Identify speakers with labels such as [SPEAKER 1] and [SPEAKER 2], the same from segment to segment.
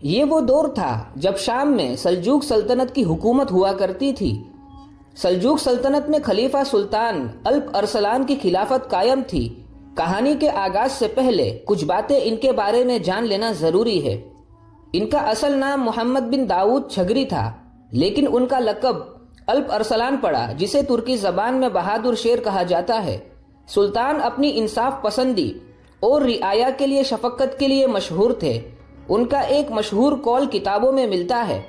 [SPEAKER 1] یہ وہ دور تھا جب شام میں سلجوق سلطنت کی حکومت ہوا کرتی تھی۔ سلجوق سلطنت میں خلیفہ سلطان الپ ارسلان کی خلافت قائم تھی۔ کہانی کے آغاز سے پہلے کچھ باتیں ان کے بارے میں جان لینا ضروری ہے۔ ان کا اصل نام محمد بن داؤد چھگری تھا، لیکن ان کا لقب الپ ارسلان پڑا، جسے ترکی زبان میں بہادر شیر کہا جاتا ہے۔ سلطان اپنی انصاف پسندی اور رعایا کے لیے شفقت کے لیے مشہور تھے۔ ان کا ایک مشہور قول کتابوں میں ملتا ہے: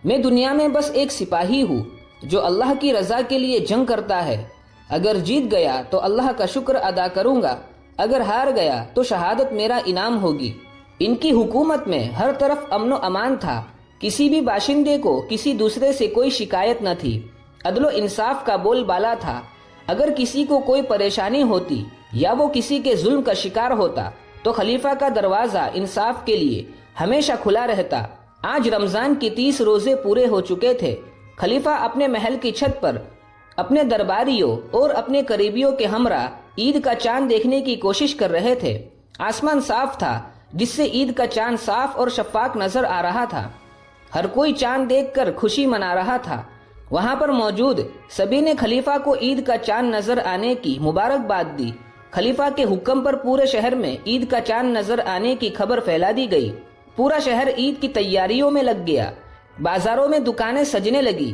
[SPEAKER 1] میں دنیا میں بس ایک سپاہی ہوں جو اللہ کی رضا کے لیے جنگ کرتا ہے۔ اگر جیت گیا تو اللہ کا شکر ادا کروں گا، اگر ہار گیا تو شہادت میرا انعام ہوگی۔ ان کی حکومت میں ہر طرف امن و امان تھا، کسی بھی باشندے کو کسی دوسرے سے کوئی شکایت نہ تھی۔ عدل و انصاف کا بول بالا تھا۔ اگر کسی کو کوئی پریشانی ہوتی یا وہ کسی کے ظلم کا شکار ہوتا تو خلیفہ کا دروازہ انصاف کے لیے ہمیشہ کھلا رہتا۔ آج رمضان کی 30 روزے پورے ہو چکے تھے۔ خلیفہ اپنے محل کی چھت پر اپنے درباریوں اور اپنے قریبیوں کے ہمراہ عید کا چاند دیکھنے کی کوشش کر رہے تھے۔ آسمان صاف تھا، جس سے عید کا چاند صاف اور شفاف نظر آ رہا تھا۔ ہر کوئی چاند دیکھ کر خوشی منا رہا تھا۔ وہاں پر موجود سبھی نے خلیفہ کو عید کا چاند نظر آنے کی مبارکباد دی۔ خلیفہ کے حکم پر پورے شہر میں عید کا چاند نظر آنے کی خبر پھیلا دی گئی۔ پورا شہر عید کی تیاریوں میں لگ گیا۔ بازاروں میں دکانیں سجنے لگی،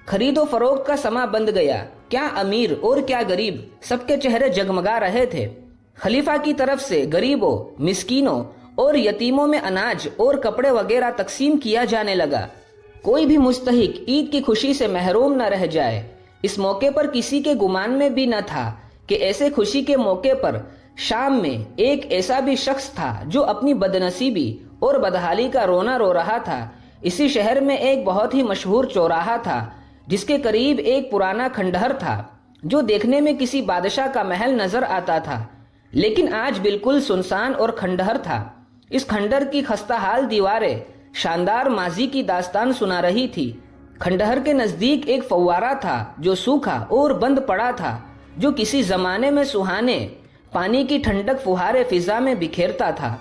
[SPEAKER 1] خرید و فروخت کا سما بند گیا۔ کیا امیر اور کیا غریب، سب کے چہرے جگمگا رہے تھے۔ خلیفہ کی طرف سے غریبوں، مسکینوں اور یتیموں میں اناج اور کپڑے وغیرہ تقسیم کیا جانے لگا۔ کوئی بھی مستحق عید کی خوشی سے محروم نہ رہ جائے۔ اس موقع پر کسی کے گمان میں بھی نہ تھا کہ ایسے خوشی کے موقع پر شام میں ایک ایسا بھی شخص تھا جو اپنی بدنصیبی اور بدحالی کا رونا رو رہا تھا۔ اسی شہر میں ایک بہت ہی مشہور چوراہا تھا، جس کے قریب ایک پرانا کھنڈہر تھا جو دیکھنے میں کسی بادشاہ کا محل نظر آتا تھا، لیکن آج بالکل سنسان اور کھنڈہر تھا۔ اس کھنڈر کی خستہ حال دیواریں شاندار ماضی کی داستان سنا رہی تھی۔ کھنڈہر کے نزدیک ایک فوارہ تھا جو سوکھا اور بند پڑا تھا، جو کسی زمانے میں سہانے پانی کی ٹھنڈک فوہارے فضا میں بکھیرتا تھا۔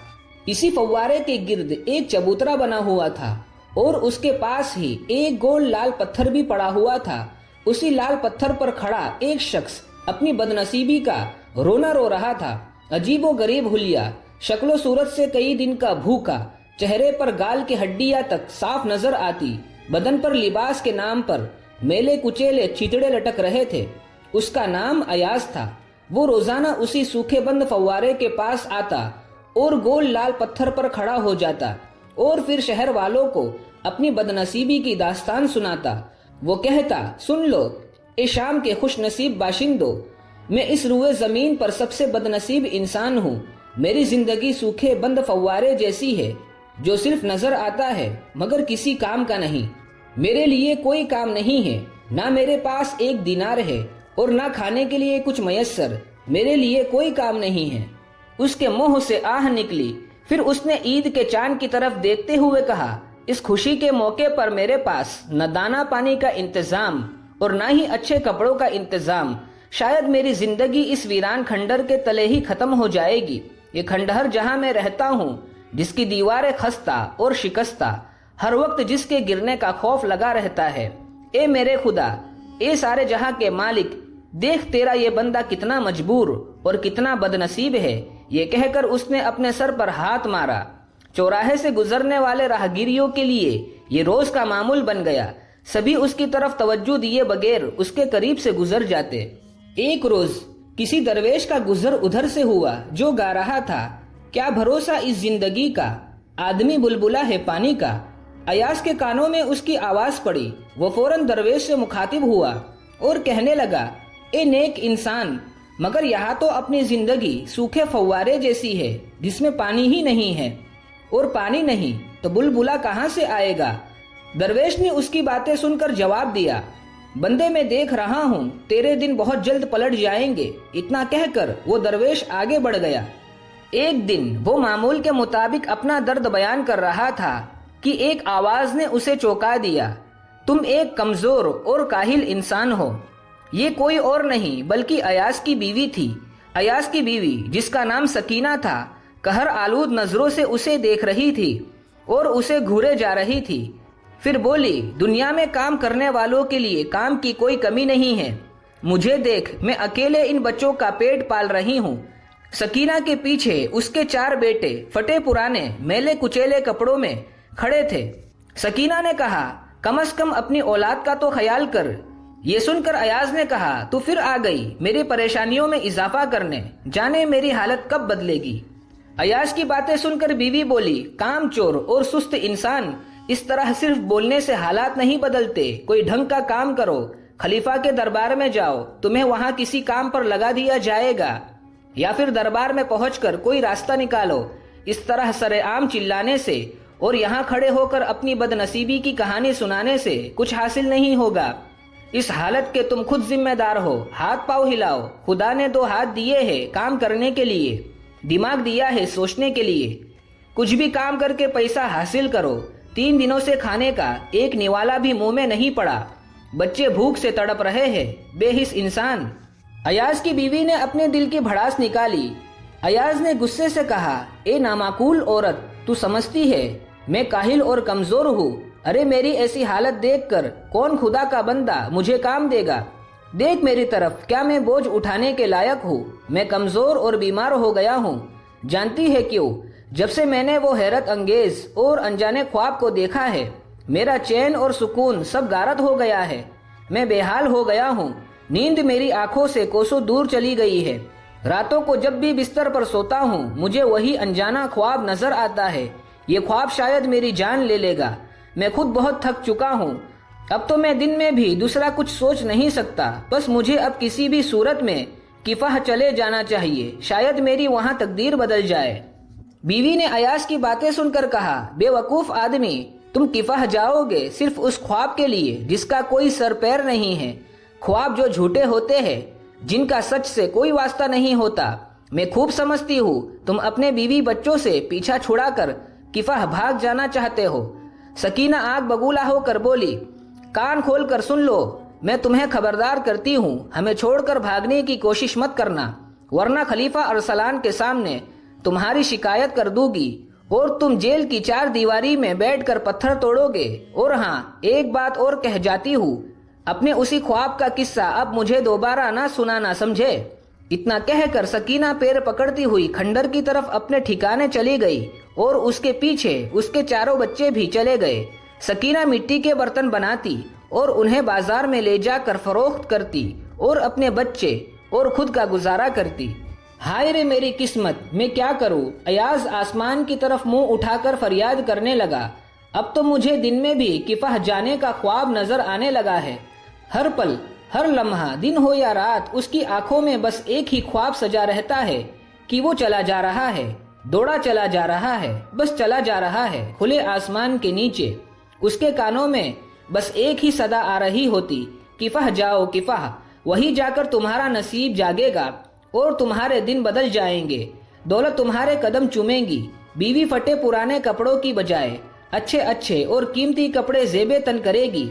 [SPEAKER 1] اسی فوارے کے گرد ایک چبوترا بنا ہوا تھا اور اس کے پاس ہی ایک گول لال پتھر بھی پڑا ہوا تھا۔ اسی لال پتھر پر کھڑا ایک شخص اپنی بدنصیبی کا رونا رو رہا تھا۔ عجیب و غریب حلیہ، شکل و صورت سے کئی دن کا بھوکا، چہرے پر گال کی ہڈیاں تک صاف نظر آتی، بدن پر لباس کے نام پر میلے کچیلے چیتڑے لٹک رہے تھے۔ اس کا نام ایاز تھا۔ وہ روزانہ اسی سوکھے بند فوارے کے پاس آتا اور گول لال پتھر پر کھڑا ہو جاتا اور پھر شہر والوں کو اپنی بدنصیبی کی داستان سناتا۔ وہ کہتا: سن لو اے شام کے خوش نصیب باشندوں، میں اس روئے زمین پر سب سے بدنصیب انسان ہوں۔ میری زندگی سوکھے بند فوارے جیسی ہے جو صرف نظر آتا ہے مگر کسی کام کا نہیں۔ میرے لیے کوئی کام نہیں ہے، نہ میرے پاس ایک دینار ہے اور نہ کھانے کے لیے کچھ میسر۔ میرے لیے کوئی کام نہیں ہے۔ اس کے منہ سے آہ نکلی۔ پھر اس نے عید کے چاند کی طرف دیکھتے ہوئے کہا: اس خوشی کے موقع پر میرے پاس نہ دانا پانی کا انتظام اور نہ ہی اچھے کپڑوں کا انتظام۔ شاید میری زندگی اس ویران کھنڈر کے تلے ہی ختم ہو جائے گی۔ یہ کھنڈہر جہاں میں رہتا ہوں، جس کی دیواریں خستہ اور شکستہ، ہر وقت جس کے گرنے کا خوف لگا رہتا ہے۔ اے میرے خدا، اے سارے جہاں کے مالک، دیکھ تیرا یہ بندہ کتنا مجبور اور کتنا بدنصیب ہے۔ یہ کہہ کر اس نے اپنے سر پر ہاتھ مارا۔ چوراہے سے گزرنے والے راہگیریوں کے لیے یہ روز کا معمول بن گیا۔ سبھی اس کی طرف توجہ دیے بغیر اس کے قریب سے گزر جاتے۔ ایک روز کسی درویش کا گزر ادھر سے ہوا جو گا رہا تھا: کیا بھروسہ اس زندگی کا، آدمی بلبلا ہے پانی کا۔ ایاز کے کانوں میں اس کی آواز پڑی۔ وہ فوراً درویش سے مخاطب ہوا اور کہنے لگا: اے نیک انسان، مگر یہاں تو اپنی زندگی سوکھے فوارے جیسی ہے جس میں پانی ہی نہیں ہے، اور پانی نہیں تو بلبلا کہاں سے آئے گا۔ درویش نے اس کی باتیں سن کر جواب دیا: بندے میں دیکھ رہا ہوں تیرے دن بہت جلد پلٹ جائیں گے۔ اتنا کہہ کر وہ درویش آگے بڑھ گیا۔ ایک دن وہ معمول کے مطابق اپنا درد بیان کر رہا تھا کہ ایک آواز نے اسے چونکا دیا: تم ایک کمزور اور کاہل انسان ہو۔ یہ کوئی اور نہیں بلکہ ایاز کی بیوی تھی۔ ایاز کی بیوی، جس کا نام سکینہ تھا، قہر آلود نظروں سے اسے دیکھ رہی تھی اور اسے گھورے جا رہی تھی۔ پھر بولی، دنیا میں کام کرنے والوں کے لیے کام کی کوئی کمی نہیں ہے، مجھے دیکھ، میں اکیلے ان بچوں کا پیٹ پال رہی ہوں۔ سکینہ کے پیچھے اس کے 4 بیٹے پھٹے پرانے میلے کچیلے کپڑوں میں کھڑے تھے۔ سکینہ نے کہا، کم از کم اپنی اولاد کا تو خیال کر۔ یہ سن کر ایاز نے کہا، تو پھر آ گئی میری پریشانیوں میں اضافہ کرنے، جانے میری حالت کب بدلے گی۔ ایاز کی باتیں سن کر بیوی بولی، کام چور اور سست انسان اس طرح صرف بولنے سے حالات نہیں بدلتے، کوئی ڈھنگ کا کام کرو، خلیفہ کے دربار میں جاؤ، تمہیں وہاں کسی کام پر لگا دیا جائے گا، یا پھر دربار میں پہنچ کر کوئی راستہ نکالو۔ اس طرح سر عام چلانے سے اور یہاں کھڑے ہو کر اپنی بد نصیبی کی کہانی سنانے سے کچھ حاصل نہیں ہوگا۔ اس حالت کے تم خود ذمہ دار ہو، ہاتھ پاؤں ہلاؤ، خدا نے 2 ہاتھ دیے ہیں کام کرنے کے لیے، دماغ دیا ہے سوچنے کے لیے، کچھ بھی کام کر کے پیسہ حاصل کرو۔ 3 دنوں سے کھانے کا ایک نوالا بھی منہ میں نہیں پڑا، بچے بھوک سے تڑپ رہے ہیں، بے حس انسان۔ ایاز کی بیوی نے اپنے دل کی بھڑاس نکالی۔ ایاز نے غصے سے کہا، اے نامعقول عورت، تو سمجھتی ہے میں کاہل اور کمزور ہوں؟ ارے میری ایسی حالت دیکھ کر کون خدا کا بندہ مجھے کام دے گا؟ دیکھ میری طرف، کیا میں بوجھ اٹھانے کے لائق ہوں؟ میں کمزور اور بیمار ہو گیا ہوں۔ جانتی ہے کیوں؟ جب سے میں نے وہ حیرت انگیز اور انجانے خواب کو دیکھا ہے، میرا چین اور سکون سب غارت ہو گیا ہے، میں بے حال ہو گیا ہوں، نیند میری آنکھوں سے کوسوں دور چلی گئی ہے۔ راتوں کو جب بھی بستر پر سوتا ہوں مجھے وہی انجانا خواب نظر آتا ہے، یہ خواب شاید میری جان لے لے گا۔ میں خود بہت تھک چکا ہوں، اب تو میں دن میں بھی دوسرا کچھ سوچ نہیں سکتا، بس مجھے اب کسی بھی صورت میں کفہ چلے جانا چاہیے، شاید میری وہاں تقدیر بدل جائے۔ بیوی نے ایاز کی باتیں سن کر کہا، بے وقوف آدمی، تم کفہ جاؤ گے صرف اس خواب کے لیے جس کا کوئی سر پیر نہیں ہے، خواب جو جھوٹے ہوتے ہیں، جن کا سچ سے کوئی واسطہ نہیں ہوتا۔ میں خوب سمجھتی ہوں تم اپنے بیوی بچوں سے پیچھا چھڑا کر کفہ بھاگ جانا چاہتے ہو۔ سکینہ آگ بگولا ہو کر بولی، کان کھول کر سن لو، میں تمہیں خبردار کرتی ہوں، ہمیں چھوڑ کر بھاگنے کی کوشش مت کرنا، ورنہ خلیفہ ارسلان کے سامنے تمہاری شکایت کر دوں گی اور تم جیل کی 4 دیواری میں بیٹھ کر پتھر توڑو گے۔ اور ہاں، ایک بات اور کہہ جاتی ہوں، اپنے اسی خواب کا قصہ اب مجھے دوبارہ نہ سنانا، سمجھے؟ اتنا کہہ کر سکینہ پیر پکڑتی ہوئی کھنڈر کی طرف اپنے ٹھکانے چلی گئی اور اس کے پیچھے اس کے 4 بچے بھی چلے گئے۔ سکینہ مٹی کے برتن بناتی اور انہیں بازار میں لے جا کر فروخت کرتی اور اپنے بچے اور خود کا گزارا کرتی۔ ہائے رے میری قسمت، میں کیا کروں؟ ایاز آسمان کی طرف منہ اٹھا کر فریاد کرنے لگا، اب تو مجھے دن میں بھی کفہ جانے کا خواب نظر آنے لگا ہے۔ ہر پل، ہر لمحہ، دن ہو یا رات، اس کی آنکھوں میں بس ایک ہی خواب سجا رہتا ہے کہ وہ چلا جا رہا ہے، دوڑا چلا جا رہا ہے، بس چلا جا رہا ہے کھلے آسمان کے نیچے۔ اس کے کانوں میں بس ایک ہی صدا آ رہی ہوتی، کفہ جاؤ کفہ، وہی جا کر تمہارا نصیب جاگے گا اور تمہارے دن بدل جائیں گے، دولت تمہارے قدم چومے گی، بیوی پھٹے پرانے کپڑوں کی بجائے اچھے اچھے اور قیمتی کپڑے زیب تن کرے گی،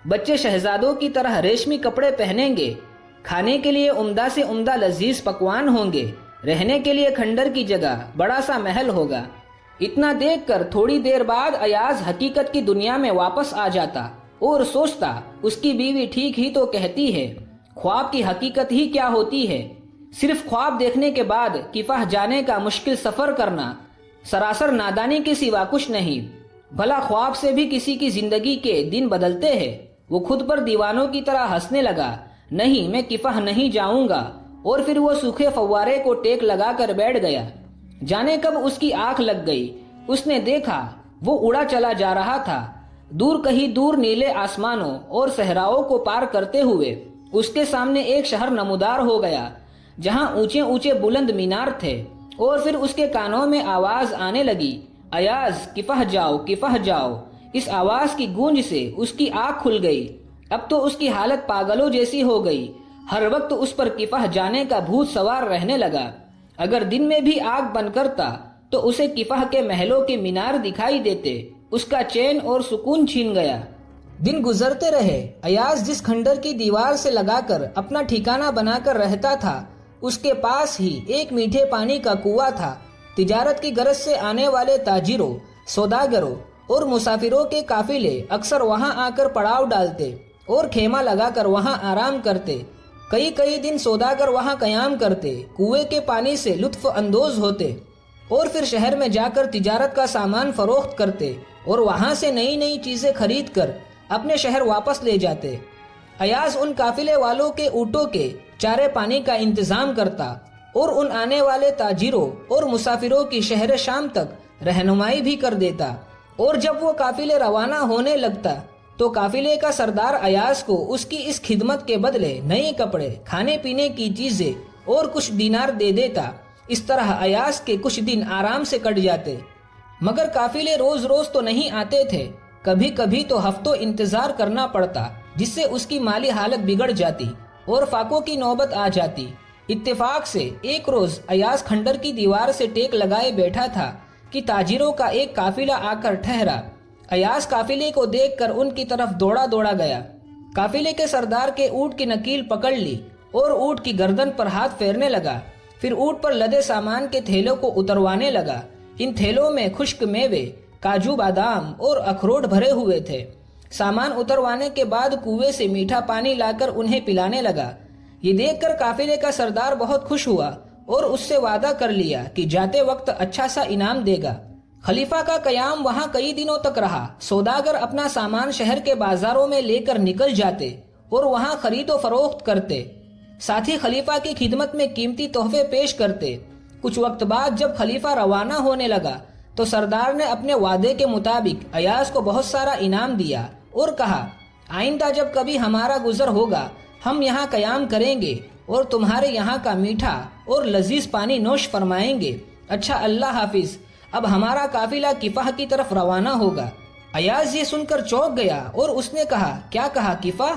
[SPEAKER 1] بچے شہزادوں کی طرح ریشمی کپڑے پہنیں گے، کھانے کے لیے عمدہ سے عمدہ لذیذ پکوان ہوں گے، رہنے کے لیے کھنڈر کی جگہ بڑا سا محل ہوگا۔ اتنا دیکھ کر تھوڑی دیر بعد ایاز حقیقت کی دنیا میں واپس آ جاتا اور سوچتا، اس کی بیوی ٹھیک ہی تو کہتی ہے، خواب کی حقیقت ہی کیا ہوتی ہے؟ صرف خواب دیکھنے کے بعد کفہ جانے کا مشکل سفر کرنا سراسر نادانی کے سوا کچھ نہیں۔ بھلا خواب سے بھی کسی کی زندگی کے دن بدلتے ہیں؟ وہ خود پر دیوانوں کی طرح ہنسنے لگا، نہیں میں کفہ نہیں جاؤں گا، اور پھر وہ سوکھے فوارے کو ٹیک لگا کر بیٹھ گیا۔ جانے کب اس کی آنکھ لگ گئی، اس نے دیکھا وہ اڑا چلا جا رہا تھا، دور کہیں دور نیلے آسمانوں اور صحراؤں کو پار کرتے ہوئے اس کے سامنے ایک شہر نمودار ہو گیا جہاں اونچے اونچے بلند مینار تھے، اور پھر اس کے کانوں میں آواز آنے لگی، ایاز کفہ جاؤ کفہ جاؤ۔ اس آواز کی گونج سے اس کی آنکھ کھل گئی، اب تو اس کی حالت پاگلوں جیسی ہو گئی، ہر وقت اس پر کفہ جانے کا بھوت سوار رہنے لگا۔ اگر دن میں بھی آنکھ بند کرتا تو اسے کفہ کے محلوں کے مینار دکھائی دیتے، اس کا چین اور سکون چھین گیا۔ دن گزرتے رہے، ایاز جس کھنڈر کی دیوار سے لگا کر اپنا ٹھکانہ بنا کر رہتا تھا، اس کے پاس ہی ایک میٹھے پانی کا کنواں تھا۔ تجارت کی غرض سے آنے والے تاجروں، سوداگروں اور مسافروں کے قافلے اکثر وہاں آ کر پڑاؤ ڈالتے اور خیمہ لگا کر وہاں آرام کرتے، کئی دن سودا کر وہاں قیام کرتے، کنویں کے پانی سے لطف اندوز ہوتے اور پھر شہر میں جا کر تجارت کا سامان فروخت کرتے اور وہاں سے نئی چیزیں خرید کر اپنے شہر واپس لے جاتے۔ ایاز ان قافلے والوں کے اونٹوں کے چارے پانی کا انتظام کرتا اور ان آنے والے تاجروں اور مسافروں کی شہر شام تک رہنمائی بھی کر دیتا، اور جب وہ قافلے روانہ ہونے لگتا تو قافلے کا سردار ایاز کو اس کی اس خدمت کے بدلے نئے کپڑے، کھانے پینے کی چیزیں اور کچھ دینار دے دیتا۔ اس طرح ایاز کے کچھ دن آرام سے کٹ جاتے، مگر قافلے روز تو نہیں آتے تھے، کبھی تو ہفتوں انتظار کرنا پڑتا، جس سے اس کی مالی حالت بگڑ جاتی اور فاقوں کی نوبت آ جاتی۔ اتفاق سے ایک روز ایاز کھنڈر کی دیوار سے ٹیک لگائے بیٹھا تھا کہ تاجروں کا ایک قافلہ آ کر ٹھہرا۔ ایاز قافلے کو دیکھ کر ان کی طرف دوڑا گیا، قافلے کے سردار کے اونٹ کی نکیل پکڑ لی اور اونٹ کی گردن پر ہاتھ پھیرنے لگا، پھر اونٹ پر لدے سامان کے تھیلوں کو اتروانے لگا۔ ان تھیلوں میں خشک میوے، کاجو بادام اور اخروٹ بھرے ہوئے تھے۔ سامان اتروانے کے بعد کنویں سے میٹھا پانی لا کر انہیں پلانے لگا۔ یہ دیکھ کر قافلے کا سردار بہت خوش ہوا اور اس سے وعدہ کر لیا کہ جاتے وقت اچھا سا انعام دے گا۔ خلیفہ کا قیام وہاں کئی دنوں تک رہا۔ سوداگر اپنا سامان شہر کے بازاروں میں لے کر نکل جاتے اور وہاں خرید و فروخت کرتے، ساتھ ہی خلیفہ کی خدمت میں قیمتی تحفے پیش کرتے۔ کچھ وقت بعد جب خلیفہ روانہ ہونے لگا تو سردار نے اپنے وعدے کے مطابق ایاز کو بہت سارا انعام دیا اور کہا، آئندہ جب کبھی ہمارا گزر ہوگا ہم یہاں قیام کریں گے اور تمہارے یہاں کا میٹھا اور لذیذ پانی نوش فرمائیں گے۔ اچھا، اللہ حافظ، اب ہمارا قافلہ کفہ کی طرف روانہ ہوگا۔ ایاز یہ سن کر چونک گیا اور اس نے کہا، کیا کہا، کفہ؟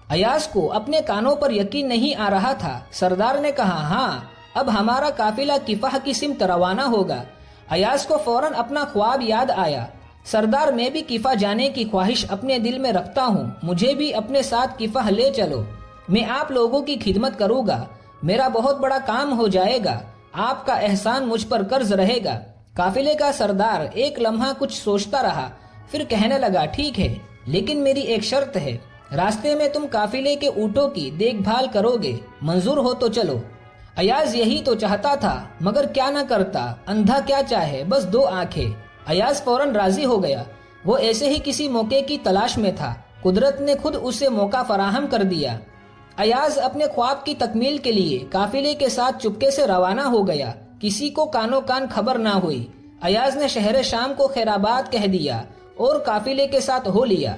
[SPEAKER 1] ایاز کو اپنے کانوں پر یقین نہیں آ رہا تھا۔ سردار نے کہا، ہاں، اب ہمارا قافلہ کفہ کی سمت روانہ ہوگا۔ ایاز کو فوراً اپنا خواب یاد آیا۔ سردار، میں بھی کفہ جانے کی خواہش اپنے دل میں رکھتا ہوں، مجھے بھی اپنے ساتھ کفہ لے چلو، میں آپ لوگوں کی خدمت کروں گا، میرا بہت بڑا کام ہو جائے گا، آپ کا احسان مجھ پر قرض رہے گا۔ قافلے کا سردار ایک لمحہ کچھ سوچتا رہا، پھر کہنے لگا، ٹھیک ہے، لیکن میری ایک شرط ہے، راستے میں تم قافلے کے اونٹوں کی دیکھ بھال کرو گے، منظور ہو تو چلو۔ ایاز یہی تو چاہتا تھا، مگر کیا نہ کرتا، اندھا کیا چاہے، بس دو آنکھیں۔ ایاز فوراً راضی ہو گیا، وہ ایسے ہی کسی موقع کی تلاش میں تھا، قدرت نے خود اسے موقع فراہم کر دیا۔ ایاز اپنے خواب کی تکمیل کے لیے قافلے کے ساتھ چپکے سے روانہ ہو گیا، کسی کو کانوں کان خبر نہ ہوئی۔ ایاز نے شہر شام کو خیرآباد کہہ دیا اور قافلے کے ساتھ ہو لیا۔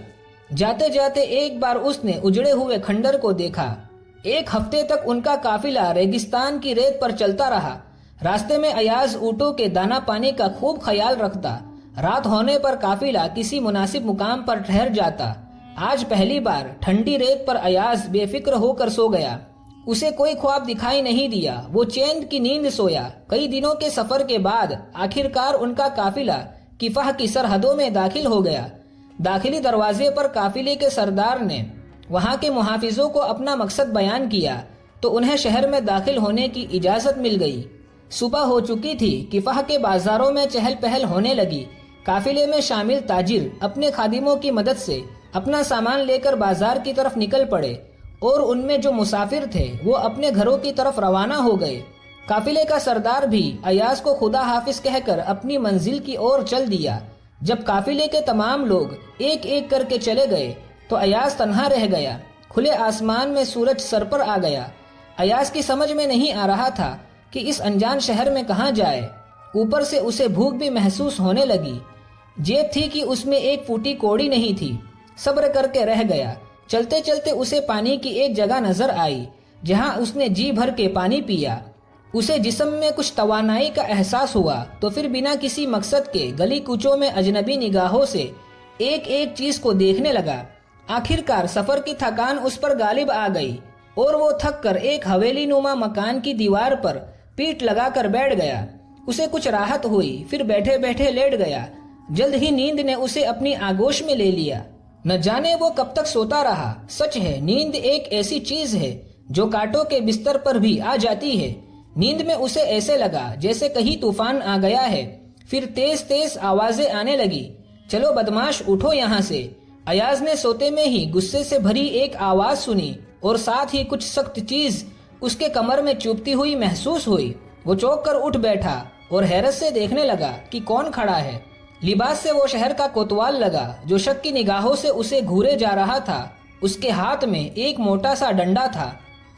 [SPEAKER 1] جاتے جاتے ایک بار اس نے اجڑے ہوئے کھنڈر کو دیکھا۔ ایک ہفتے تک ان کا قافلہ ریگستان کی ریت پر چلتا رہا۔ راستے میں ایاز اونٹوں کے دانا پانی کا خوب خیال رکھتا۔ رات ہونے پر قافلہ کسی مناسب مقام پر ٹھہر جاتا۔ آج پہلی بار ٹھنڈی ریت پر ایاز بے فکر ہو کر سو گیا۔ اسے کوئی خواب دکھائی نہیں دیا، وہ چین کی نیند سویا۔ کئی دنوں کے سفر کے بعد آخرکار ان کا قافلہ کفہ کی سرحدوں میں داخل ہو گیا۔ داخلی دروازے پر قافلے کے سردار نے وہاں کے محافظوں کو اپنا مقصد بیان کیا تو انہیں شہر میں داخل ہونے کی اجازت مل گئی۔ صبح ہو چکی تھی، کفہ کے بازاروں میں چہل پہل ہونے لگی۔ قافلے میں شامل تاجر اپنے خادموں کی مدد سے اپنا سامان لے کر بازار کی طرف نکل پڑے اور ان میں جو مسافر تھے وہ اپنے گھروں کی طرف روانہ ہو گئے۔ قافلے کا سردار بھی ایاز کو خدا حافظ کہہ کر اپنی منزل کی اور چل دیا۔ جب قافلے کے تمام لوگ ایک ایک کر کے چلے گئے تو ایاز تنہا رہ گیا۔ کھلے آسمان میں سورج سر پر آ گیا۔ ایاز کی سمجھ میں نہیں آ رہا تھا کہ اس انجان شہر میں کہاں جائے۔ اوپر سے اسے بھوک بھی محسوس ہونے لگی۔ جیب تھی کہ اس میں ایک پھوٹی کوڑی نہیں تھی۔ صبر کر کے رہ گیا۔ چلتے چلتے اسے پانی کی ایک جگہ نظر آئی جہاں اس نے جی بھر کے پانی پیا۔ اسے جسم میں کچھ توانائی کا احساس ہوا تو پھر بنا کسی مقصد کے گلی کوچوں میں اجنبی نگاہوں سے ایک ایک چیز کو دیکھنے لگا۔ آخرکار سفر کی تھکان اس پر غالب آ گئی اور وہ تھک کر ایک حویلی نما مکان کی دیوار پر پیٹھ لگا کر بیٹھ گیا۔ اسے کچھ راحت ہوئی، پھر بیٹھے بیٹھے لیٹ گیا۔ جلد ہی نیند نے اسے اپنی آغوش میں لے لیا۔ نہ جانے وہ کب تک سوتا رہا۔ سچ ہے، نیند ایک ایسی چیز ہے جو کانٹوں کے بستر پر بھی آ جاتی ہے۔ نیند میں اسے ایسے لگا جیسے کہیں طوفان آ گیا ہے۔ پھر تیز تیز آوازیں آنے لگی۔ چلو بدماش اٹھو یہاں سے۔ ایاز نے سوتے میں ہی غصے سے بھری ایک آواز سنی اور ساتھ ہی کچھ سخت چیز اس کے کمر میں چبھتی ہوئی محسوس ہوئی۔ وہ چونک کر اٹھ بیٹھا اور حیرت سے دیکھنے لگا کہ کون کھڑا ہے۔ لباس سے وہ شہر کا کوتوال لگا جو شک کی نگاہوں سے اسے گھورے جا رہا تھا۔ اس کے ہاتھ میں ایک موٹا سا ڈنڈا تھا۔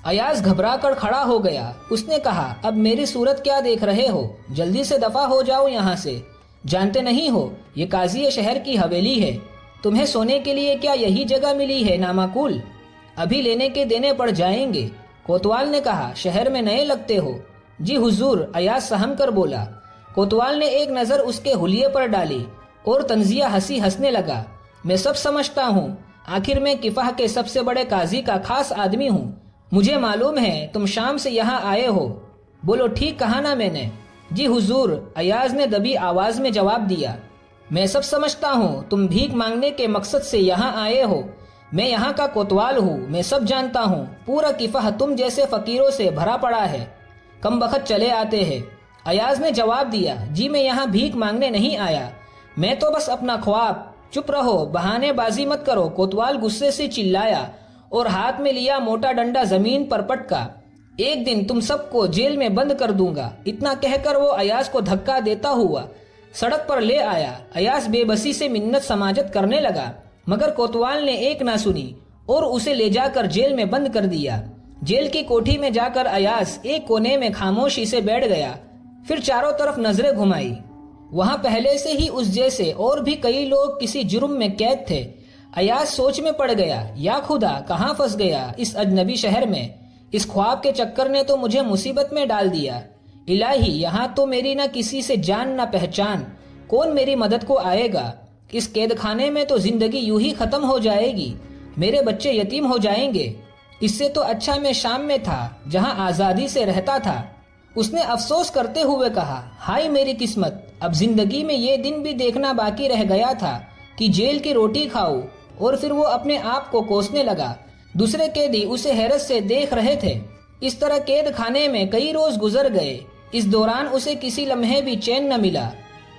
[SPEAKER 1] ایاز گھبرا کر کھڑا ہو گیا۔ اس نے کہا، اب میری صورت کیا دیکھ رہے ہو؟ جلدی سے دفع ہو جاؤ یہاں سے۔ جانتے نہیں ہو یہ قاضی شہر کی حویلی ہے؟ تمہیں سونے کے لیے کیا یہی جگہ ملی ہے نامعقول؟ ابھی لینے کے دینے پڑ جائیں گے۔ کوتوال نے کہا، شہر میں نئے لگتے ہو؟ جی حضور، ایاز سہم کر بولا۔ کوتوال نے ایک نظر اس کے حلیے پر ڈالی اور طنزیہ ہنسی ہنسنے لگا۔ میں سب سمجھتا ہوں، آخر میں کفہ کے سب سے بڑے قاضی کا خاص آدمی ہوں۔ مجھے معلوم ہے تم شام سے یہاں آئے ہو۔ بولو ٹھیک کہا نا میں نے؟ جی حضور، ایاز نے دبی آواز میں جواب دیا۔ میں سب سمجھتا ہوں تم بھیک مانگنے کے مقصد سے یہاں آئے ہو۔ میں یہاں کا کوتوال ہوں، میں سب جانتا ہوں۔ پورا کفہ تم جیسے فقیروں سے بھرا پڑا ہے، کم بخت چلے آتے ہیں۔ ایاز نے جواب دیا، جی میں یہاں بھیک مانگنے نہیں آیا، میں تو بس اپنا خواب۔ چپ رہو، بہانے بازی مت کرو، کوتوال غصے سے چلایا اور ہاتھ میں لیا موٹا ڈنڈا زمین پر پٹکا۔ ایک دن تم سب کو جیل میں بند کر دوں گا۔ اتنا کہہ کر وہ ایاز کو دھکا دیتا ہوا سڑک پر لے آیا۔ ایاز بے بسی سے منت سماجت کرنے لگا، مگر کوتوال نے ایک نہ سنی اور اسے لے جا کر جیل میں بند کر دیا۔ جیل کی کوٹھی میں جا کر ایاز ایک کونے میں خاموشی سے بیٹھ گیا، پھر چاروں طرف نظریں گھمائی۔ وہاں پہلے سے ہی اس جیسے اور بھی کئی لوگ کسی جرم میں قید تھے۔ ایاز سوچ میں پڑ گیا، یا خدا کہاں پھنس گیا اس اجنبی شہر میں؟ اس خواب کے چکر نے تو مجھے مصیبت میں ڈال دیا۔ الہی، یہاں تو میری نہ کسی سے جان نہ پہچان، کون میری مدد کو آئے گا؟ اس قید خانے میں تو زندگی یوں ہی ختم ہو جائے گی، میرے بچے یتیم ہو جائیں گے۔ اس سے تو اچھا میں شام میں تھا جہاں آزادی سے رہتا تھا۔ اس نے افسوس کرتے ہوئے کہا، ہائے میری قسمت، اب زندگی میں یہ دن بھی دیکھنا باقی رہ گیا تھا کہ جیل کی روٹی کھاؤ۔ اور پھر وہ اپنے آپ کو کوسنے لگا۔ دوسرے قیدی اسے حیرت سے دیکھ رہے تھے۔ اس طرح قید خانے میں کئی روز گزر گئے۔ اس دوران اسے کسی لمحے بھی چین نہ ملا،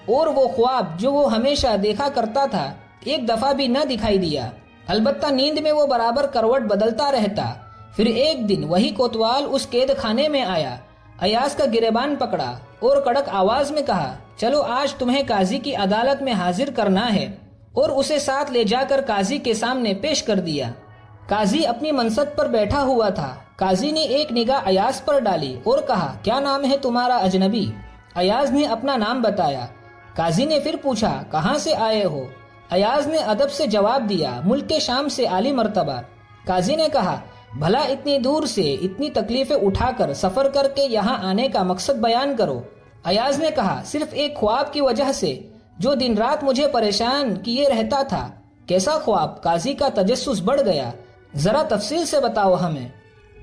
[SPEAKER 1] اور وہ خواب جو وہ ہمیشہ دیکھا کرتا تھا ایک دفعہ بھی نہ دکھائی دیا۔ البتہ نیند میں وہ برابر کروٹ بدلتا رہتا۔ پھر ایک دن وہی کوتوال اس قید خانے میں آیا، ایاز کا گریبان پکڑا اور کڑک آواز میں کہا، چلو آج تمہیں قاضی کی عدالت میں حاضر کرنا ہے، اور اسے ساتھ لے جا کر قاضی کے سامنے پیش کر دیا۔ قاضی اپنی منصب پر بیٹھا ہوا تھا۔ قاضی نے ایک نگاہ ایاز پر ڈالی اور کہا، کیا نام ہے تمہارا اجنبی؟ ایاز نے اپنا نام بتایا۔ قاضی نے پھر پوچھا، کہاں سے آئے ہو؟ ایاز نے ادب سے جواب دیا، ملک کے شام سے عالی مرتبہ۔ قاضی نے کہا، بھلا اتنی دور سے اتنی تکلیفیں اٹھا کر سفر کر کے یہاں آنے کا مقصد بیان کرو۔ ایاز نے کہا، صرف ایک خواب کی وجہ سے جو دن رات مجھے پریشان کیے رہتا تھا۔ کیسا خواب؟ قاضی کا تجسس بڑھ گیا، ذرا تفصیل سے بتاؤ ہمیں۔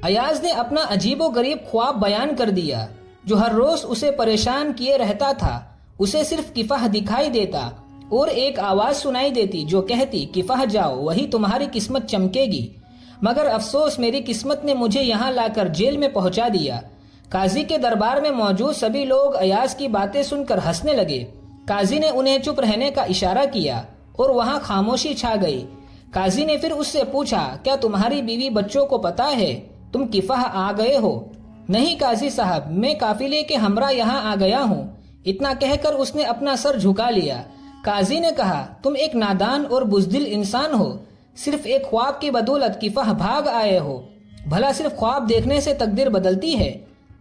[SPEAKER 1] ایاز نے اپنا عجیب و غریب خواب بیان کر دیا۔ جو ہر روز اسے پریشان کیے رہتا تھا، اسے صرف کفہ دکھائی دیتا اور ایک آواز سنائی دیتی جو کہتی، کفہ جاؤ، وہی تمہاری قسمت چمکے گی۔ مگر افسوس، میری قسمت نے مجھے یہاں لا کر جیل میں پہنچا دیا۔ قاضی کے دربار میں موجود سبھی لوگ ایاز کی باتیں سن کر ہنسنے لگے۔ قاضی نے انہیں چپ رہنے کا اشارہ کیا اور وہاں خاموشی چھا گئی۔ قاضی نے پھر اس سے پوچھا، کیا تمہاری بیوی بچوں کو پتا ہے تم کفہ آ گئے ہو؟ نہیں قاضی صاحب، میں قافلے کے ہمراہ یہاں آ گیا ہوں۔ اتنا کہہ کر اس نے اپنا سر جھکا لیا۔ قاضی نے کہا، تم ایک نادان اور بزدل انسان ہو، صرف ایک خواب کی بدولت کفہ بھاگ آئے ہو۔ بھلا صرف خواب دیکھنے سے تقدیر بدلتی ہے؟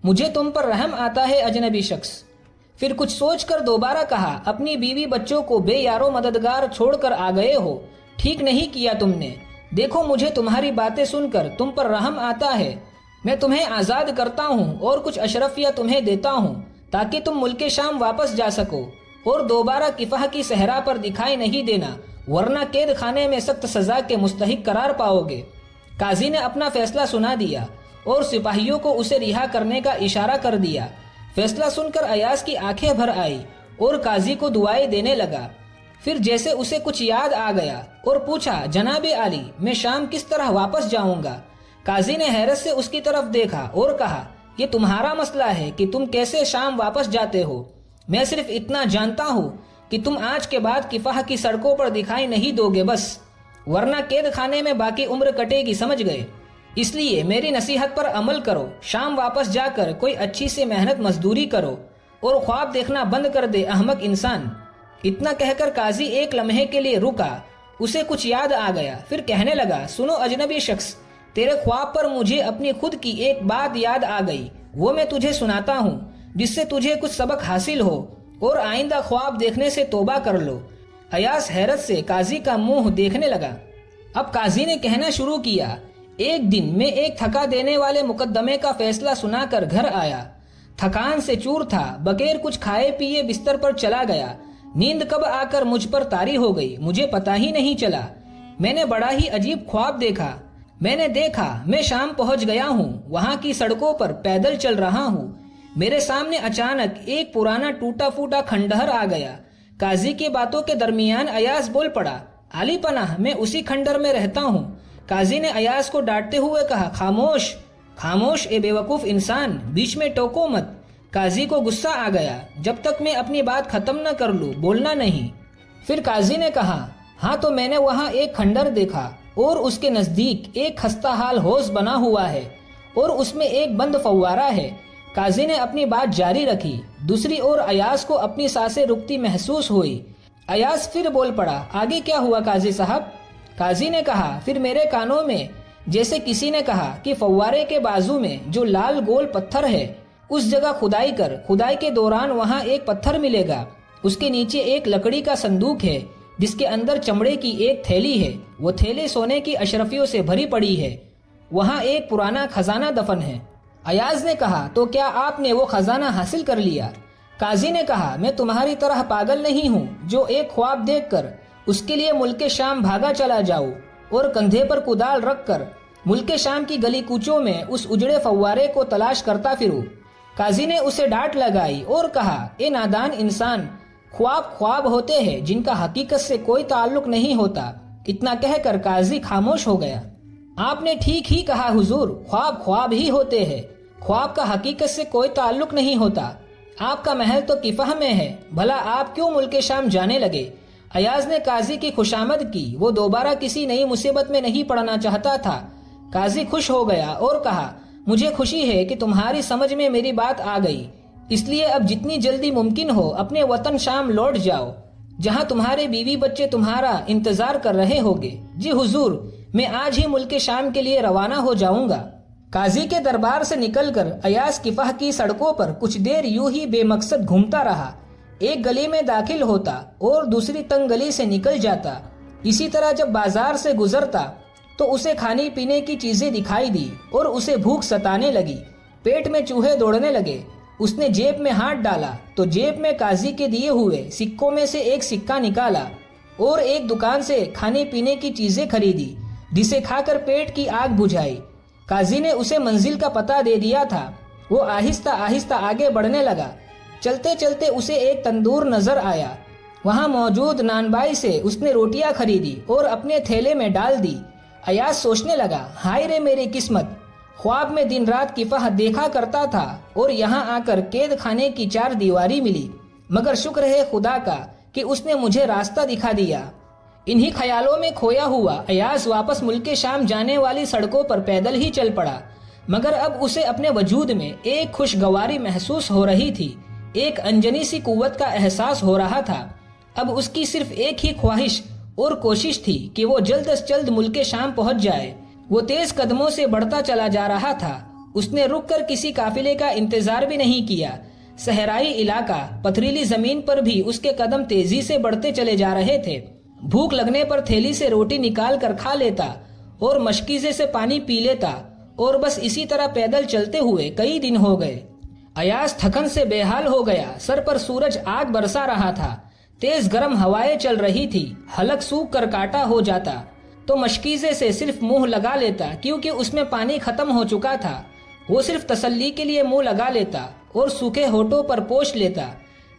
[SPEAKER 1] مجھے تم پر رحم آتا ہے اجنبی شخص۔ پھر کچھ سوچ کر دوبارہ کہا، اپنی بیوی بچوں کو بے یارو مددگار چھوڑ کر آ گئے ہو، ٹھیک نہیں کیا تم نے۔ دیکھو مجھے تمہاری باتیں سن کر تم پر رحم آتا ہے۔ میں تمہیں آزاد کرتا ہوں اور کچھ اشرفیہ تمہیں دیتا ہوں تاکہ تم ملک شام واپس جا سکو اور دوبارہ کفہ کی صحرا پر دکھائی نہیں دینا، ورنہ قید خانے میں سخت سزا کے مستحق قرار پاؤ گے۔ قاضی نے اپنا فیصلہ سنا دیا اور سپاہیوں کو اسے رہا کرنے کا اشارہ کر دیا۔ فیصلہ سن کر ایاز کی آنکھیں بھر آئی اور قاضی کو دعائیں دینے لگا۔ پھر جیسے اسے کچھ یاد آ گیا اور پوچھا، جناب عالی، میں شام کس طرح واپس جاؤں گا؟ قاضی نے حیرت سے اس کی طرف دیکھا اور کہا، یہ تمہارا مسئلہ ہے کہ تم کیسے شام واپس جاتے ہو۔ میں صرف اتنا جانتا ہوں کہ تم آج کے بعد کفہ کی سڑکوں پر دکھائی نہیں دو گے بس، ورنہ قید خانے میں باقی عمر کٹے گی، سمجھ گئے؟ اس لیے میری نصیحت پر عمل کرو، شام واپس جا کر کوئی اچھی سی محنت مزدوری کرو اور خواب دیکھنا بند کر دے احمق انسان۔ اتنا کہہ کر قاضی ایک لمحے کے لیے رکا، اسے کچھ یاد آ گیا، پھر کہنے لگا، سنو اجنبی شخص، تیرے خواب پر مجھے اپنی خود کی ایک بات یاد آ گئی، وہ میں تجھے سناتا ہوں جس سے تجھے کچھ سبق حاصل ہو اور آئندہ خواب دیکھنے سے توبہ کر لو۔ ایاز حیرت سے قاضی کا منہ دیکھنے لگا۔ اب قاضی نے کہنا شروع کیا، ایک دن میں ایک تھکا دینے والے مقدمے کا فیصلہ سنا کر گھر آیا، تھکان سے چور تھا، بغیر کچھ کھائے پیے بستر پر چلا گیا۔ نیند کب آ کر مجھ پر طاری ہو گئی مجھے پتا ہی نہیں چلا۔ میں نے بڑا ہی عجیب خواب دیکھا۔ میں نے دیکھا میں شام پہنچ گیا ہوں، وہاں کی سڑکوں پر پیدل چل رہا ہوں، میرے سامنے اچانک ایک پرانا ٹوٹا پھوٹا کھنڈہر آ گیا۔ قاضی کی باتوں کے درمیان ایاز بول پڑا، علی پناہ، میں اسی کھنڈر میں رہتا ہوں۔ قاضی نے ایاز کو ڈانٹتے ہوئے کہا، خاموش خاموش اے بے وقوف انسان، بیچ میں ٹوکو مت۔ قاضی کو غصہ آ گیا، جب تک میں اپنی بات ختم نہ کر لوں بولنا نہیں۔ پھر قاضی نے کہا، ہاں تو میں نے وہاں ایک کھنڈر دیکھا اور اس کے نزدیک ایک خستہ حال حوض بنا ہوا ہے اور اس میں ایک بند فوارہ ہے۔ قاضی نے اپنی بات جاری رکھی، دوسری اور ایاز کو اپنی سانسیں رکتی محسوس ہوئی۔ ایاز پھر بول پڑا، آگے کیا ہوا قاضی صاحب؟ قاضی نے کہا، پھر میرے کانوں میں جیسے کسی نے کہا کہ فوارے کے بازو میں جو لال گول پتھر ہے اس جگہ کھدائی کر، کھدائی کے دوران وہاں ایک پتھر ملے گا، اس کے نیچے ایک لکڑی کا صندوق ہے جس کے اندر چمڑے کی ایک تھیلی ہے، وہ تھیلی سونے کی اشرفیوں سے بھری پڑی ہے، وہاں ایک پرانا خزانہ دفن ہے۔ ایاز نے کہا، تو کیا آپ نے وہ خزانہ حاصل کر لیا؟ قاضی نے کہا، میں تمہاری طرح پاگل نہیں ہوں جو ایک خواب دیکھ کر اس کے لیے ملک شام بھاگا چلا جاؤ اور کندھے پر کدال رکھ کر ملک شام کی گلی کوچوں میں اس اجڑے فوارے کو تلاش کرتا پھروں۔ قاضی نے اسے ڈانٹ لگائی اور کہا، اے نادان انسان، خواب خواب ہوتے ہیں جن کا حقیقت سے کوئی تعلق نہیں ہوتا۔ اتنا کہہ کر قاضی خاموش ہو گیا۔ آپ نے ٹھیک ہی کہا حضور، خواب خواب ہی ہوتے ہیں، خواب کا حقیقت سے کوئی تعلق نہیں ہوتا۔ آپ کا محل تو کفہ میں ہے، بھلا آپ کیوں ملک شام جانے لگے؟ ایاز نے قاضی کی خوشامد کی، وہ دوبارہ کسی نئی مصیبت میں نہیں پڑنا چاہتا تھا۔ قاضی خوش ہو گیا اور کہا، مجھے خوشی ہے کہ تمہاری سمجھ میں میری بات آ گئی، اس لیے اب جتنی جلدی ممکن ہو اپنے وطن شام لوٹ جاؤ، جہاں تمہارے بیوی بچے تمہارا انتظار کر رہے ہوگے۔ جی حضور، میں آج ہی ملک شام کے لیے روانہ ہو جاؤں گا۔ قاضی کے دربار سے نکل کر ایاز کفہ کی سڑکوں پر کچھ دیر یوں ہی بے مقصد گھومتا رہا، ایک گلی میں داخل ہوتا اور دوسری تنگ گلی سے نکل جاتا۔ اسی طرح جب بازار سے گزرتا تو اسے کھانے پینے کی چیزیں دکھائی دی اور اسے بھوک ستانے لگی، پیٹ میں چوہے دوڑنے لگے۔ اس نے جیب میں ہاتھ ڈالا تو جیب میں قاضی کے دیے ہوئے سکوں میں سے ایک سکہ نکالا اور ایک دکان سے کھانے پینے کی چیزیں خریدی، جسے کھا کر پیٹ کی آگ بجھائی۔ قاضی نے اسے منزل کا پتہ دے دیا تھا۔ وہ آہستہ آہستہ آگے بڑھنے لگا۔ چلتے چلتے اسے ایک تندور نظر آیا، وہاں موجود نان بائی سے اس نے روٹیاں خریدی اور اپنے تھیلے میں ڈال دی۔ ایاز سوچنے لگا، ہائے رے میری قسمت، خواب میں دن رات کفہ دیکھا کرتا تھا اور یہاں آ کر قید خانے کی چار دیواری ملی، مگر شکر ہے خدا کا کہ اس نے مجھے راستہ دکھا دیا۔ انہی خیالوں میں کھویا ہوا ایاز واپس ملک شام جانے والی سڑکوں پر پیدل ہی چل پڑا، مگر اب اسے اپنے وجود میں ایک خوشگواری محسوس ہو رہی تھی، ایک انجنی سی قوت کا احساس ہو رہا تھا۔ اب اس کی صرف ایک ہی خواہش اور کوشش تھی کہ وہ جلد از جلد ملک شام پہنچ جائے۔ وہ تیز قدموں سے بڑھتا چلا جا رہا تھا، اس نے رک کر کسی قافلے کا انتظار بھی نہیں کیا۔ صحرائی علاقہ، پتھریلی زمین پر بھی اس کے قدم تیزی سے بڑھتے چلے جا رہے تھے۔ بھوک لگنے پر تھیلی سے روٹی نکال کر کھا لیتا اور مشکیزے سے پانی پی لیتا، اور بس اسی طرح پیدل چلتے ہوئے کئی دن ہو گئے۔ ایاز تھکن سے بے حال ہو گیا، سر پر سورج آگ برسا رہا تھا، تیز گرم ہوائیں چل رہی تھی، حلق سوکھ کر کاٹا ہو جاتا تو مشکیزے سے صرف منہ لگا لیتا کیونکہ اس میں پانی ختم ہو چکا تھا۔ وہ صرف تسلی کے لیے منہ لگا لیتا اور سوکھے ہونٹوں پر پوچھ لیتا۔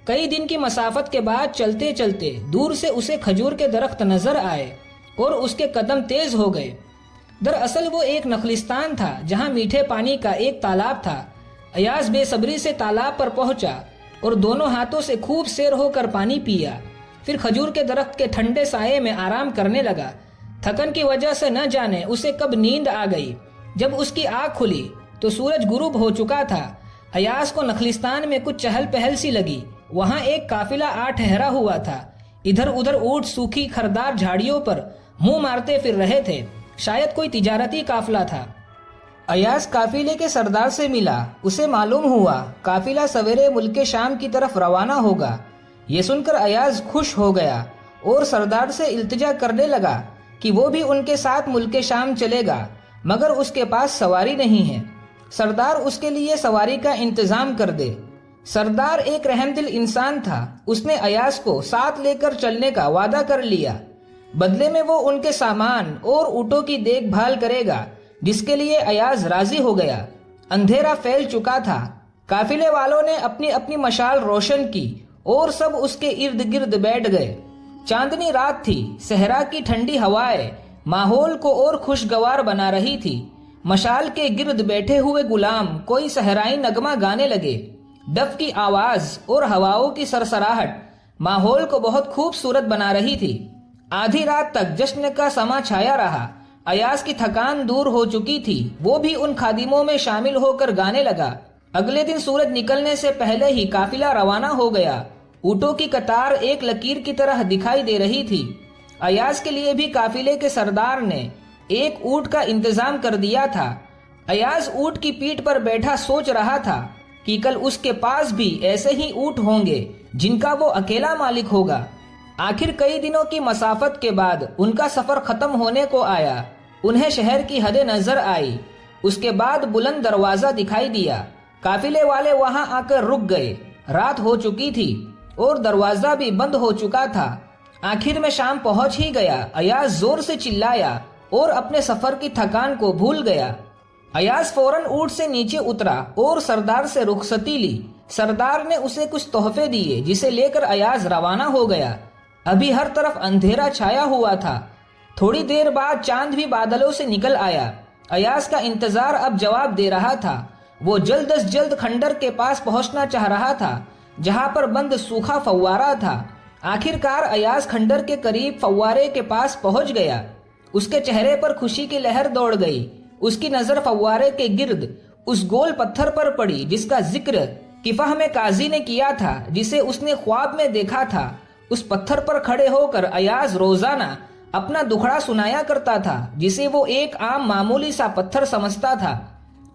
[SPEAKER 1] کئی دن کی مسافت کے بعد چلتے چلتے دور سے اسے کھجور کے درخت نظر آئے اور اس کے قدم تیز ہو گئے۔ دراصل وہ ایک نخلستان تھا جہاں میٹھے پانی کا ایک تالاب تھا۔ ایاز بے صبری سے تالاب پر پہنچا اور دونوں ہاتھوں سے خوب سیر ہو کر پانی پیا۔ پھر کھجور کے درخت کے ٹھنڈے سائے میں آرام کرنے لگا۔ تھکن کی وجہ سے نہ جانے اسے کب نیند آ گئی۔ جب اس کی آنکھ کھلی تو سورج غروب ہو چکا تھا۔ ایاز کو نخلستان میں کچھ چہل پہل سی لگی۔ وہاں ایک قافلہ آ ٹھہرا ہوا تھا۔ ادھر ادھر اونٹ سوکھی کھردار جھاڑیوں پر منہ مارتے پھر رہے تھے۔ شاید کوئی تجارتی قافلہ تھا۔ ایاز قافلے کے سردار سے ملا۔ اسے معلوم ہوا قافلہ سویرے ملک شام کی طرف روانہ ہوگا۔ یہ سن کر ایاز خوش ہو گیا اور سردار سے التجا کرنے لگا کہ وہ بھی ان کے ساتھ ملک شام چلے گا، مگر اس کے پاس سواری نہیں ہے۔ سردار اس کے لیے سواری کا انتظام کر دے۔ سردار ایک رحم دل انسان تھا۔ اس نے ایاز کو ساتھ لے کر چلنے کا وعدہ کر لیا۔ بدلے میں وہ ان کے سامان اور اونٹوں کی دیکھ بھال کرے گا، جس کے لیے ایاز راضی ہو گیا۔ اندھیرا پھیل چکا تھا۔ قافلے والوں نے اپنی اپنی مشال روشن کی اور سب اس کے ارد گرد بیٹھ گئے۔ چاندنی رات تھی۔ صحرا کی ٹھنڈی ہوائیں ماحول کو اور خوشگوار بنا رہی تھی۔ مشال کے گرد بیٹھے ہوئے غلام کوئی صحرائی نغمہ گانے لگے۔ ڈف کی آواز اور ہواؤں کی سرسراہٹ ماحول کو بہت خوبصورت بنا رہی تھی۔ آدھی رات تک جشن کا سما چھایا رہا۔ ایاز کی تھکان دور ہو چکی تھی۔ وہ بھی ان خادموں میں شامل ہو کر گانے لگا۔ اگلے دن سورج نکلنے سے پہلے ہی قافلہ روانہ ہو گیا۔ اونٹوں کی قطار ایک لکیر کی طرح دکھائی دے رہی تھی۔ ایاز کے لیے بھی قافلے کے سردار نے ایک اونٹ کا انتظام کر دیا تھا۔ ایاز اونٹ کی پیٹھ پر بیٹھا سوچ رہا تھا کہ کل اس کے پاس بھی ایسے ہی اونٹ ہوں گے جن کا وہ اکیلا مالک ہوگا۔ آخر کئی دنوں کی مسافت کے بعد ان کا سفر ختم ہونے کو آیا۔ انہیں شہر کی حد نظر آئی۔ اس کے بعد بلند دروازہ دکھائی دیا۔ قافلے والے وہاں آ کر رک گئے۔ رات ہو چکی تھی اور دروازہ بھی بند ہو چکا تھا۔ آخر میں شام پہنچ ہی گیا۔ ایاز زور سے چلایا اور اپنے سفر کی تھکان کو بھول گیا۔ ایاز فوراً اونٹ سے نیچے اترا اور سردار سے رخصتی لی۔ سردار نے اسے کچھ تحفے دیے جسے لے کر ایاز روانہ ہو گیا۔ ابھی ہر طرف اندھیرا چھایا ہوا تھا۔ تھوڑی دیر بعد چاند بھی بادلوں سے نکل آیا۔ ایاز کا انتظار اب جواب دے رہا تھا۔ وہ جلد از جلد کھنڈر کے پاس پہنچنا چاہ رہا تھا جہاں پر بند سوکھا فوارہ تھا۔ آخر کار ایاز کھنڈر کے قریب فوارے کے پاس پہنچ گیا۔ اس کے چہرے پر خوشی کی لہر دوڑ گئی۔ اس کی نظر فوارے کے گرد اس گول پتھر پر پڑی جس کا ذکر کفہ میں قاضی نے کیا تھا، جسے اس نے خواب میں دیکھا تھا۔ اس پتھر پر کھڑے ہو کر ایاز روزانہ اپنا دکھڑا سنایا کرتا تھا، جسے وہ ایک عام معمولی سا پتھر سمجھتا تھا،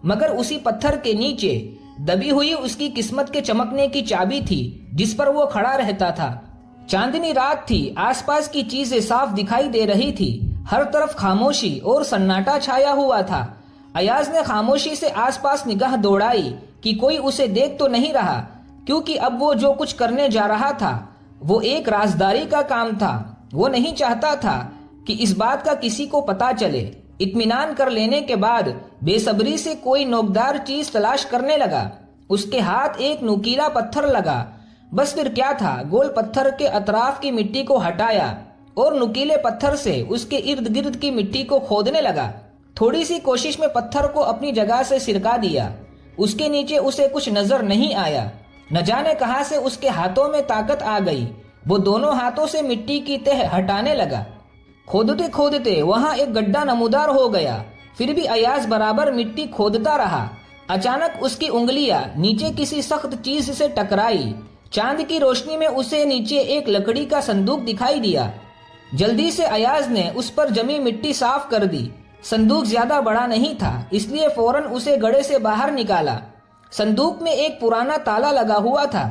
[SPEAKER 1] مگر اسی پتھر کے نیچے دبی ہوئی اس کی قسمت کے چمکنے کی چابی تھی جس پر وہ کھڑا رہتا تھا۔ چاندنی رات تھی۔ آس پاس کی چیزیں صاف دکھائی دے رہی تھی۔ ہر طرف خاموشی اور سناٹا چھایا ہوا تھا۔ ایاز نے خاموشی سے آس پاس نگاہ دوڑائی کہ کوئی اسے دیکھ تو نہیں رہا، کیونکہ اب وہ جو کچھ کرنے جا رہا تھا وہ ایک رازداری کا کام تھا۔ وہ نہیں چاہتا تھا کہ اس بات کا کسی کو پتہ چلے۔ اطمینان کر لینے کے بعد بے صبری سے کوئی نوکدار چیز تلاش کرنے لگا۔ اس کے ہاتھ ایک نوکیلا پتھر لگا۔ بس پھر کیا تھا، گول پتھر کے اطراف کی مٹی کو ہٹایا اور نوکیلے پتھر سے اس کے ارد گرد کی مٹی کو کھودنے لگا۔ تھوڑی سی کوشش میں پتھر کو اپنی جگہ سے سرکا دیا۔ اس کے نیچے اسے کچھ نظر نہیں آیا۔ نہ جانے کہاں سے اس کے ہاتھوں میں طاقت آ گئی۔ وہ دونوں ہاتھوں سے مٹی کی تہ ہٹانے لگا۔ کھودتے کھودتے وہاں ایک گڈھا نمودار ہو گیا۔ پھر بھی ایاز برابر مٹی کھودتا رہا۔ اچانک اس کی انگلیاں نیچے کسی سخت چیز سے ٹکرائی۔ چاند کی روشنی میں اسے نیچے ایک لکڑی کا صندوق دکھائی دیا۔ جلدی سے ایاز نے اس پر جمی مٹی صاف کر دی۔ صندوق زیادہ بڑا نہیں تھا، اس لیے فوراً اسے گڑھے سے باہر نکالا۔ صندوق میں ایک پرانا تالا لگا ہوا تھا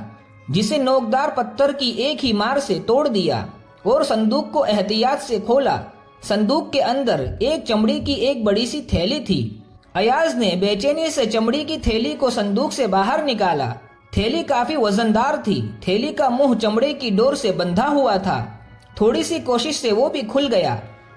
[SPEAKER 1] جسے نوکدار پتھر کی ایک ہی مار سے توڑ دیا اور صندوق کو احتیاط سے کھولا۔ صندوق کے اندر ایک چمڑی کی ایک بڑی سی تھیلی تھی۔ ایاز نے بے چینی سے چمڑی کی تھیلی کو صندوق سے باہر نکالا۔ تھیلی کافی وزندار تھی۔ تھیلی کا منہ چمڑے کی ڈور سے بندھا ہوا تھا۔ تھوڑی سی کوشش سے وہ بھی کھل گیا۔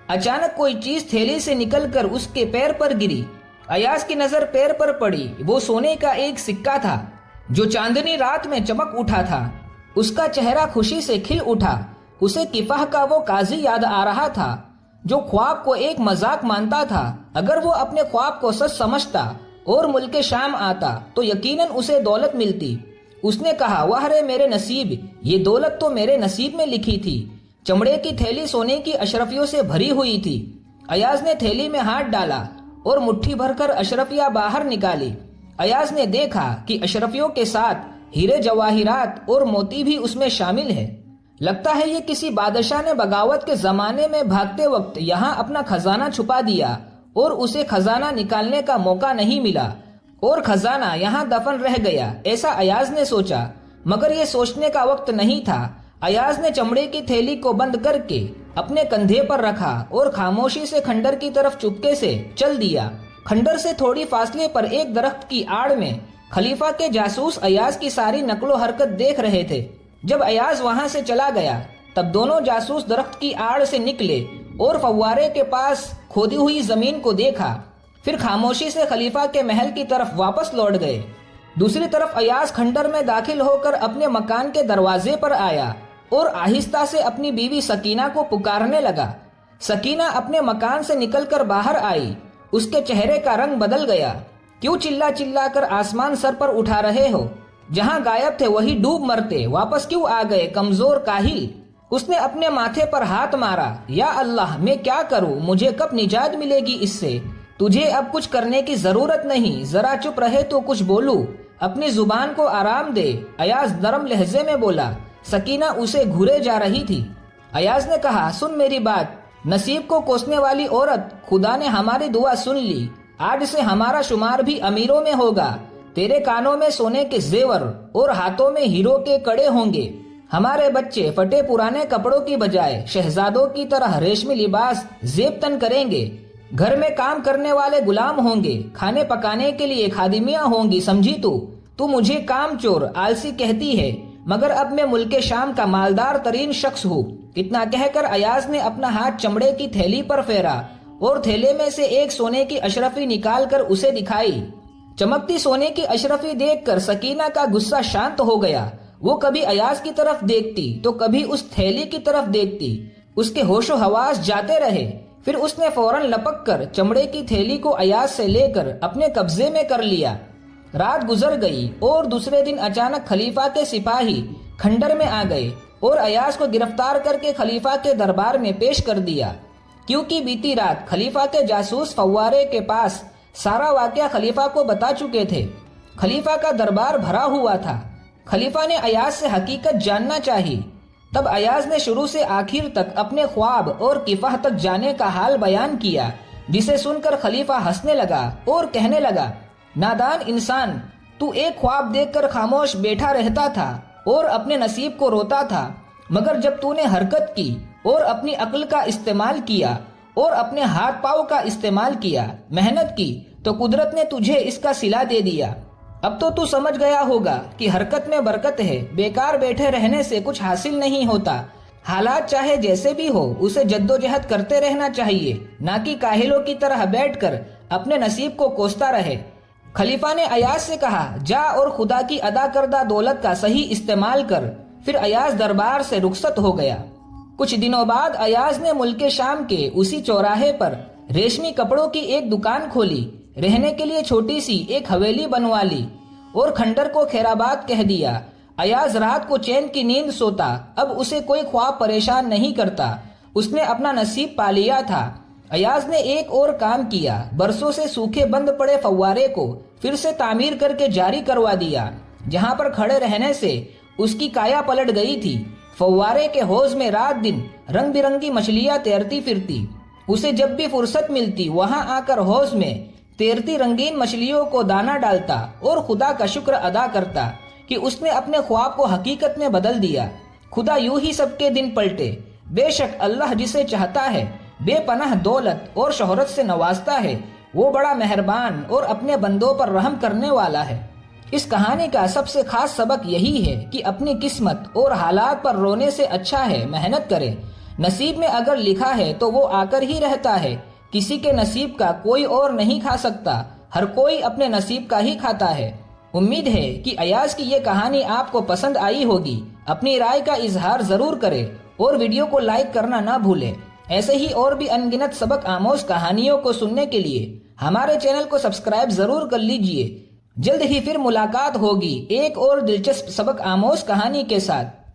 [SPEAKER 1] اچانک کوئی چیز تھیلی سے نکل کر اس کے پیر پر گری۔ ایاز کی نظر پیر پر پڑی۔ وہ سونے کا ایک سکہ تھا جو چاندنی رات میں چمک اٹھا تھا۔ اس کا چہرہ خوشی سے کھل اٹھا۔ اسے کفہ کا وہ قاضی یاد آ رہا تھا جو خواب کو ایک مذاق مانتا تھا۔ اگر وہ اپنے خواب کو سچ سمجھتا اور ملک شام آتا تو یقیناً اسے دولت ملتی۔ اس نے کہا واہ رے میرے نصیب، یہ دولت تو میرے نصیب میں لکھی تھی۔ چمڑے کی تھیلی سونے کی اشرفیوں سے بھری ہوئی تھی۔ ایاز نے تھیلی میں ہاتھ ڈالا اور مٹھی بھر کر اشرفیاں باہر نکالی۔ ایاز نے دیکھا کہ اشرفیوں کے ساتھ ہیرے جواہرات اور موتی بھی اس میں شامل ہے۔ لگتا ہے یہ کسی بادشاہ نے بغاوت کے زمانے میں بھاگتے وقت یہاں اپنا خزانہ چھپا دیا اور اسے خزانہ نکالنے کا موقع نہیں ملا اور خزانہ یہاں دفن رہ گیا، ایسا ایاز نے سوچا۔ مگر یہ سوچنے کا وقت نہیں تھا۔ ایاز نے چمڑے کی تھیلی کو بند کر کے اپنے کندھے پر رکھا اور خاموشی سے کھنڈر کی طرف چپکے سے چل دیا۔ کھنڈر سے تھوڑی فاصلے پر ایک درخت کی آڑ میں خلیفہ کے جاسوس ایاز کی ساری نقل و حرکت دیکھ رہے تھے۔ جب ایاز وہاں سے چلا گیا تب دونوں جاسوس درخت کی آڑ سے نکلے اور فوارے کے پاس کھودی ہوئی زمین کو دیکھا، پھر خاموشی سے خلیفہ کے محل کی طرف واپس لوٹ گئے۔ دوسری طرف ایاز کھنڈر میں داخل ہو کر اپنے مکان کے دروازے پر آیا اور آہستہ سے اپنی بیوی سکینہ کو پکارنے لگا۔ سکینہ اپنے مکان سے نکل کر باہر آئی۔ اس کے چہرے کا رنگ بدل گیا۔ کیوں چلا چلا کر آسمان سر پر اٹھا رہے ہو؟ جہاں غائب تھے وہی ڈوب مرتے، واپس کیوں آ گئے کمزور کاہل؟ اس نے اپنے ماتھے پر ہاتھ مارا۔ یا اللہ، میں کیا کروں؟ مجھے کب نجات ملے گی اس سے؟ تجھے اب کچھ کرنے کی ضرورت نہیں، ذرا چپ رہے تو کچھ بولوں، اپنی زبان کو آرام دے، ایاز نرم لہجے میں بولا۔ سکینہ اسے گھورے جا رہی تھی۔ ایاز نے کہا سن میری بات، نصیب کو کوسنے والی عورت، خدا نے ہماری دعا سن لی، آج سے ہمارا شمار بھی امیروں میں ہوگا۔ تیرے کانوں میں سونے کے زیور اور ہاتھوں میں ہیروں کے کڑے ہوں گے۔ ہمارے بچے پھٹے پرانے کپڑوں کی بجائے شہزادوں کی طرح ریشمی لباس زیب تن کریں گے۔ گھر میں کام کرنے والے غلام ہوں گے، کھانے پکانے کے لیے خادمیاں ہوں گی۔ سمجھی تو مجھے کام چور آلسی کہتی ہے، مگر اب میں ملک شام کا مالدار ترین شخص ہوں۔ اتنا کہہ کر ایاز نے اپنا ہاتھ چمڑے کی تھیلی پر پھیرا اور تھیلے میں سے ایک سونے کی اشرفی نکال کر اسے دکھائی۔ چمکتی سونے کی اشرفی دیکھ کر سکینہ کا غصہ شانت ہو گیا۔ وہ کبھی ایاز کی طرف دیکھتی تو کبھی اس تھیلی کی طرف دیکھتی۔ اس کے ہوش و حواس جاتے رہے۔ پھر اس نے فوراً لپک کر چمڑے کی تھیلی کو ایاز سے لے کر اپنے قبضے میں کر لیا۔ رات گزر گئی اور دوسرے دن اچانک خلیفہ کے سپاہی کھنڈر میں آ گئے اور ایاز کو گرفتار کر کے خلیفہ کے دربار میں پیش کر دیا، کیونکہ بیتی رات خلیفہ کے جاسوس فوارے کے پاس سارا واقعہ خلیفہ کو بتا چکے تھے۔ خلیفہ کا دربار بھرا ہوا تھا۔ خلیفہ نے ایاز سے حقیقت جاننا چاہی۔ تب ایاز نے شروع سے آخر تک اپنے خواب اور کفاح تک جانے کا حال بیان کیا، جسے سن کر خلیفہ ہنسنے لگا اور کہنے لگا نادان انسان، تو ایک خواب دیکھ کر خاموش بیٹھا رہتا تھا اور اپنے نصیب کو روتا تھا، مگر جب تو نے حرکت کی اور اپنی عقل کا استعمال کیا اور اپنے ہاتھ پاؤں کا استعمال کیا، محنت کی، تو قدرت نے تجھے اس کا صلہ دے دیا۔ اب تو سمجھ گیا ہوگا کہ حرکت میں برکت ہے، بیکار بیٹھے رہنے سے کچھ حاصل نہیں ہوتا۔ حالات چاہے جیسے بھی ہو، اسے جدوجہد کرتے رہنا چاہیے، نہ کہ کاہلوں کی طرح بیٹھ کر اپنے نصیب کو کوستا رہے۔ خلیفہ نے ایاز سے کہا جا اور خدا کی ادا کردہ دولت کا صحیح استعمال کر۔ پھر ایاز دربار سے رخصت ہو گیا۔ کچھ دنوں بعد ایاز نے ملک شام کے اسی چوراہے پر ریشمی کپڑوں کی ایک دکان کھولی، رہنے کے لیے چھوٹی سی ایک حویلی بنوا لی اور کھنڈر کو خیرآباد کہہ دیا۔ ایاز رات کو چین کی نیند سوتا، اب اسے کوئی خواب پریشان نہیں کرتا، اس نے اپنا نصیب پا لیا تھا۔ ایاز نے ایک اور کام کیا، برسوں سے سوکھے بند پڑے فوارے کو پھر سے تعمیر کر کے جاری کروا دیا، جہاں پر کھڑے رہنے سے اس کی کایا پلٹ گئی تھی۔ فوارے کے حوض میں رات دن رنگ برنگی مچھلیاں تیرتی پھرتی۔ اسے جب بھی فرصت ملتی وہاں آ کر حوض میں تیرتی رنگین مچھلیوں کو دانہ ڈالتا اور خدا کا شکر ادا کرتا کہ اس نے اپنے خواب کو حقیقت میں بدل دیا۔ خدا یوں ہی سب کے دن پلٹے۔ بے شک اللہ جسے چاہتا ہے بے پناہ دولت اور شہرت سے نوازتا ہے، وہ بڑا مہربان اور اپنے بندوں پر رحم کرنے والا ہے۔ اس کہانی کا سب سے خاص سبق یہی ہے کہ اپنی قسمت اور حالات پر رونے سے اچھا ہے محنت کرے۔ نصیب میں اگر لکھا ہے تو وہ آ کر ہی رہتا ہے، کسی کے نصیب کا کوئی اور نہیں کھا سکتا، ہر کوئی اپنے نصیب کا ہی کھاتا ہے۔ امید ہے کہ ایاز کی یہ کہانی آپ کو پسند آئی ہوگی۔ اپنی رائے کا اظہار ضرور کرے اور ویڈیو کو لائک کرنا نہ بھولے۔ ایسے ہی اور بھی انگنت سبق آموز کہانیوں کو سننے کے لیے ہمارے چینل کو سبسکرائب ضرور کر لیجئے۔ جلد ہی پھر ملاقات ہوگی ایک اور دلچسپ سبق آموز کہانی کے ساتھ.